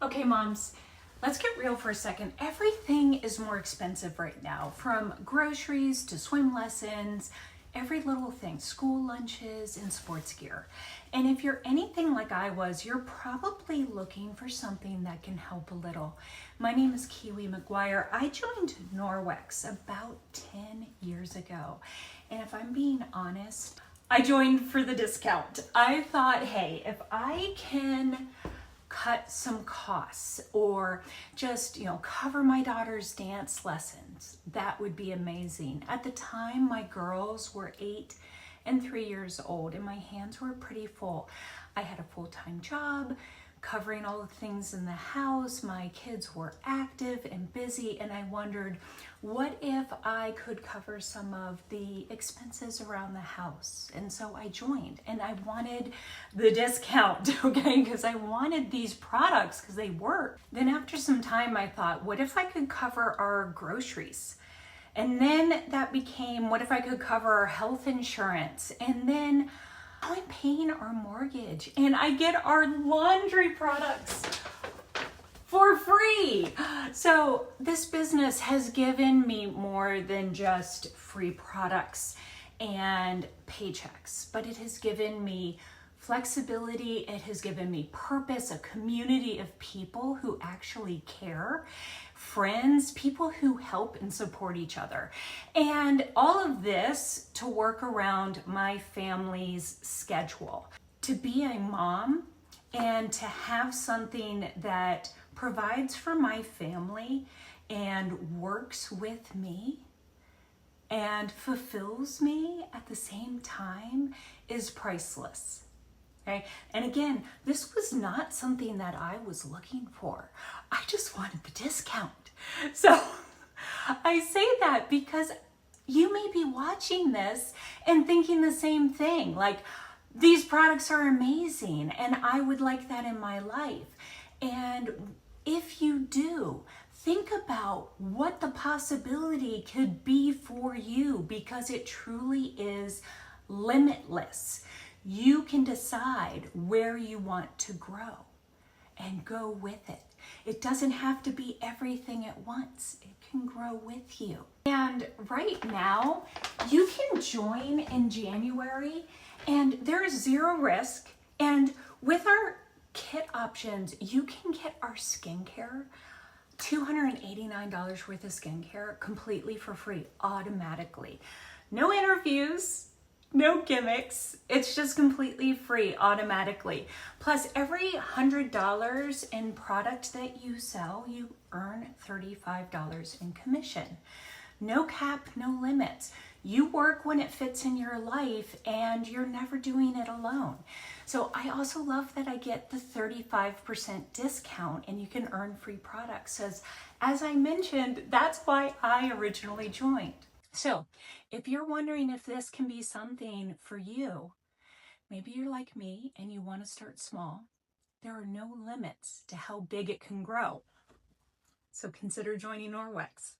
Okay, moms, let's get real for a second. Everything is more expensive right now, from groceries to swim lessons, every little thing, school lunches and sports gear. And if you're anything like I was, you're probably looking for something that can help a little. My name is Kiwi McGuire. I joined Norwex about 10 years ago. And if I'm being honest, I joined for the discount. I thought, hey, if I can cut some costs or just, cover my daughter's dance lessons, that would be amazing. At the time, my girls were 8 and 3 years old and my hands were pretty full. I had a full-time job covering all the things in the house. My kids were active and busy, and I wondered, what if I could cover some of the expenses around the house? And so I joined, and I wanted the discount, okay, because I wanted these products because they work. Then after some time, I thought, what if I could cover our groceries? And then that became, what if I could cover our health insurance? And then I'm paying our mortgage and I get our laundry products for free. So this business has given me more than just free products and paychecks, but it has given me flexibility. It has given me purpose, a community of people who actually care, friends, people who help and support each other. And all of this to work around my family's schedule. To be a mom and to have something that provides for my family and works with me and fulfills me at the same time is priceless. Okay? And again, this was not something that I was looking for. I just wanted the discount. So I say that because you may be watching this and thinking the same thing. Like, these products are amazing and I would like that in my life. And if you do, think about what the possibility could be for you, because it truly is limitless. You can decide where you want to grow and go with it. It doesn't have to be everything at once. It can grow with you. And right now, you can join in January and there is zero risk. And with our kit options, you can get our skincare, $289 worth of skincare, completely for free, automatically. No interviews, no gimmicks. It's just completely free automatically. Plus, every $100 in product that you sell, you earn $35 in commission. No cap, no limits. You work when it fits in your life and you're never doing it alone. So I also love that I get the 35% discount and you can earn free products. As I mentioned, that's why I originally joined. So if you're wondering if this can be something for you, maybe you're like me and you want to start small. There are no limits to how big it can grow. So consider joining Norwex.